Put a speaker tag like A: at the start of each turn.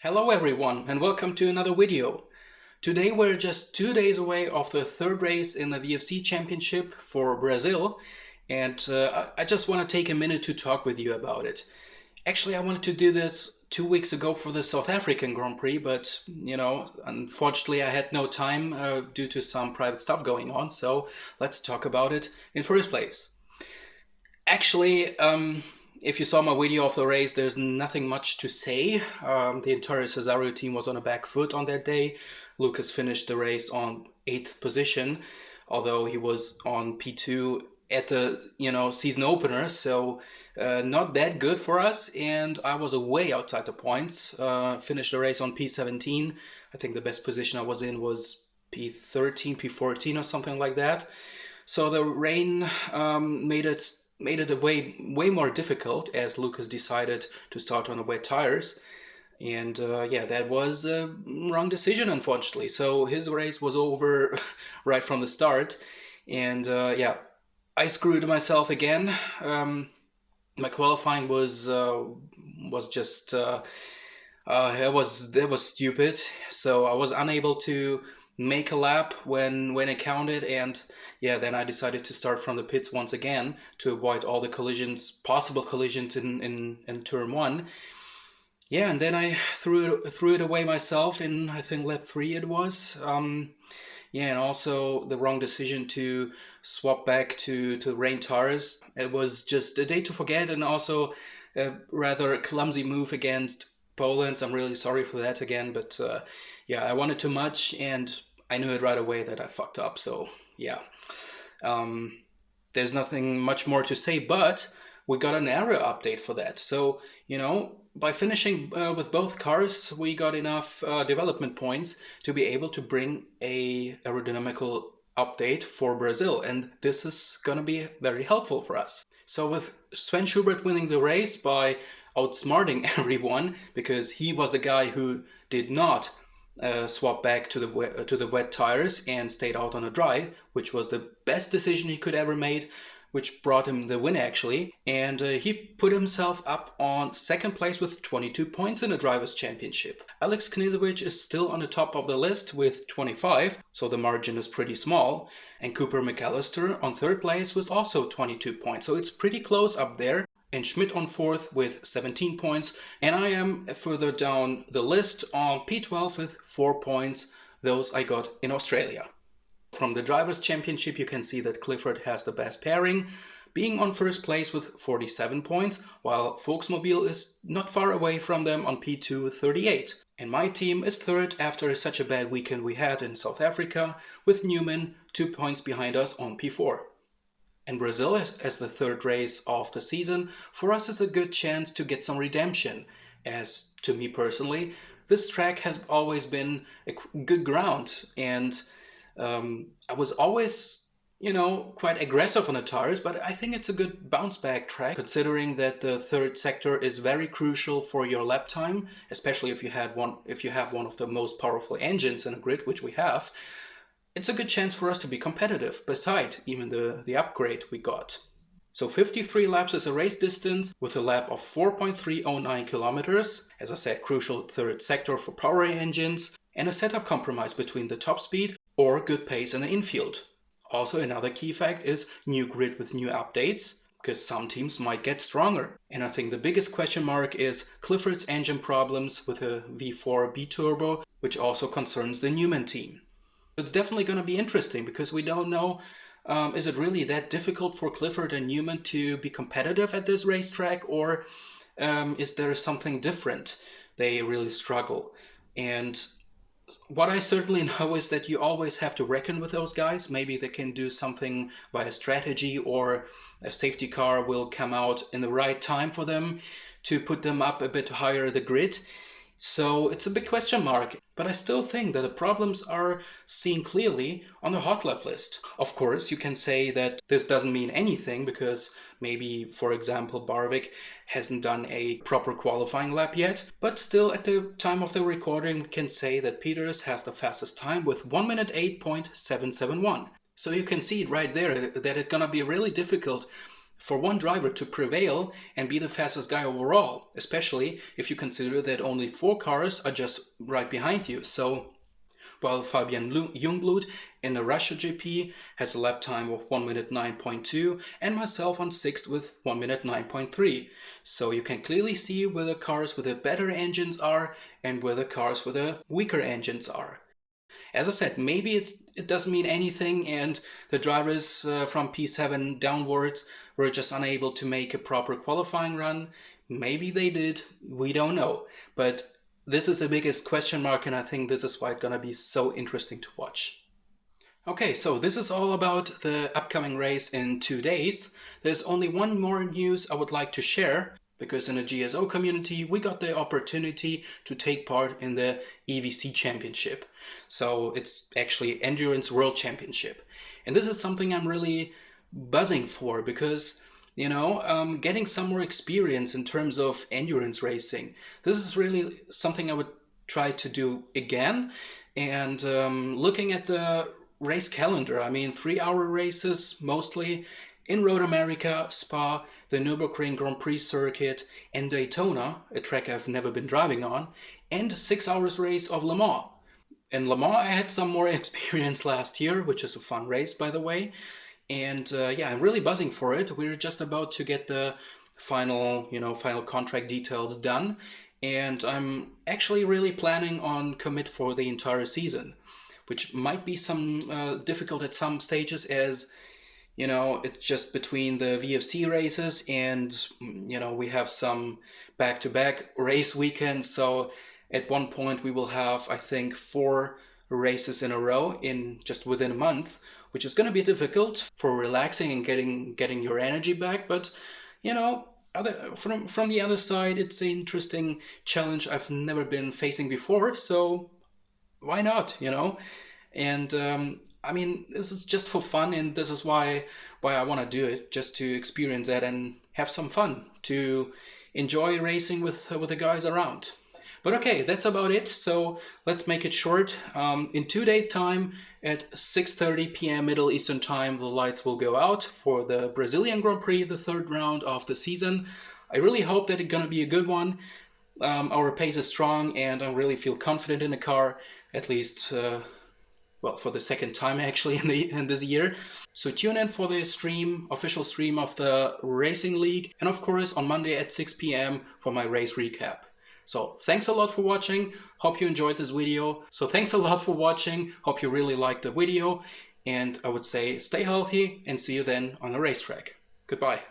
A: Hello everyone and welcome to another video. Today we're just 2 days away of the third race in the VFC Championship for Brazil, and I just want to take a minute to talk with you about it. Actually, I wanted to do this 2 weeks ago for the South African Grand Prix, but unfortunately I had no time due to some private stuff going on, so let's talk about it in first place. Actually, if you saw my video of the race, there's nothing much to say. The entire Cesario team was on a back foot on that day. Lucas finished the race on 8th position, although he was on P2 at the season opener, so not that good for us. And I was way outside the points. Finished the race on P17. I think the best position I was in was P13, P14 or something like that. So the rain made it a way more difficult, as Lucas decided to start on the wet tires. And yeah, that was a wrong decision, unfortunately. So his race was over right from the start. And yeah, I screwed myself again. My qualifying was just it was stupid. So I was unable to make a lap when it counted, and yeah, then I decided to start from the pits once again to avoid all the possible collisions in turn one. Yeah, and then I threw it away myself in, I think, lap 3 it was. Yeah, and also the wrong decision to swap back to rain tires. It was just a day to forget, and also a rather clumsy move against Poland. I'm really sorry for that again, but yeah, I wanted too much, and I knew it right away that I fucked up. So yeah, there's nothing much more to say, but we got an error update for that. So by finishing with both cars, we got enough development points to be able to bring a aerodynamical update for Brazil, and this is going to be very helpful for us. So with Sven Schubert winning the race by outsmarting everyone, because he was the guy who did not swap back to the wet tires and stayed out on the dry, which was the best decision he could ever made, which brought him the win actually. And he put himself up on second place with 22 points in the Drivers' Championship. Alex Knežević is still on the top of the list with 25, so the margin is pretty small. And Cooper McAllister on third place with also 22 points, so it's pretty close up there. And Schmidt on fourth with 17 points. And I am further down the list on P12 with 4 points. Those I got in Australia. From the Drivers' Championship, you can see that Clifford has the best pairing, being on first place with 47 points, while Volksmobil is not far away from them on P2 with 38. And my team is third after such a bad weekend we had in South Africa, with Newman 2 points behind us on P4. And Brazil, as the third race of the season, for us is a good chance to get some redemption, as to me personally, this track has always been a good ground, and I was always, quite aggressive on the tires, but I think it's a good bounce back track, considering that the third sector is very crucial for your lap time, especially if you have one of the most powerful engines in a grid, which we have. It's a good chance for us to be competitive, beside even the upgrade we got. So 53 laps is a race distance with a lap of 4.309 kilometers. As I said, crucial third sector for power engines, and a setup compromise between the top speed or good pace in the infield. Also, another key fact is new grid with new updates, because some teams might get stronger. And I think the biggest question mark is Clifford's engine problems with a V4 B-turbo, which also concerns the Newman team. It's definitely going to be interesting, because we don't know, is it really that difficult for Clifford and Newman to be competitive at this racetrack, or is there something different? They really struggle. And what I certainly know is that you always have to reckon with those guys. Maybe they can do something by a strategy, or a safety car will come out in the right time for them to put them up a bit higher the grid. So it's a big question mark, but I still think that the problems are seen clearly on the hot lap list. Of course, you can say that this doesn't mean anything, because maybe, for example, Barvik hasn't done a proper qualifying lap yet, but still at the time of the recording we can say that Peters has the fastest time with 1 minute 8.771. So you can see it right there that it's gonna be really difficult for one driver to prevail and be the fastest guy overall, especially if you consider that only 4 cars are just right behind you. So while Fabian Jungblut in the Russia GP has a lap time of 1 minute 9.2 and myself on 6th with 1 minute 9.3. So you can clearly see where the cars with the better engines are and where the cars with the weaker engines are. As I said, maybe it doesn't mean anything and the drivers from P7 downwards were just unable to make a proper qualifying run. Maybe they did, we don't know. But this is the biggest question mark, and I think this is why it's gonna be so interesting to watch. Okay, so this is all about the upcoming race in 2 days. There's only one more news I would like to share, because in the GSO community we got the opportunity to take part in the EVC Championship. So it's actually Endurance World Championship. And this is something I'm really buzzing for, because you know, getting some more experience in terms of endurance racing. This is really something I would try to do again. And looking at the race calendar, I mean, 3-hour races mostly in Road America, Spa, the Nürburgring Grand Prix circuit, and Daytona, a track I've never been driving on, and 6 hours race of Le Mans. In Le Mans, I had some more experience last year, which is a fun race, by the way. And yeah, I'm really buzzing for it. We're just about to get the final contract details done. And I'm actually really planning on commit for the entire season, which might be some difficult at some stages, as you know, it's just between the VFC races and you know, we have some back-to-back race weekends. So at one point we will have, I think, 4 races in a row in just within a month, which is going to be difficult for relaxing and getting your energy back. But you know, from the other side, it's an interesting challenge I've never been facing before, so why not, you know? And I mean, this is just for fun, and this is why I want to do it, just to experience that and have some fun, to enjoy racing with the guys around. But okay, that's about it. So let's make it short. In 2 days' time, at 6:30 p.m. Middle Eastern Time, the lights will go out for the Brazilian Grand Prix, the 3rd round of the season. I really hope that it's gonna be a good one. Our pace is strong, and I really feel confident in the car, at least well, for the 2nd time actually in this year. So tune in for the official stream of the Racing League, and of course on Monday at 6 p.m. for my race recap. So thanks a lot for watching. Hope you enjoyed this video. So thanks a lot for watching. Hope you really liked the video. And I would say stay healthy and see you then on the racetrack. Goodbye.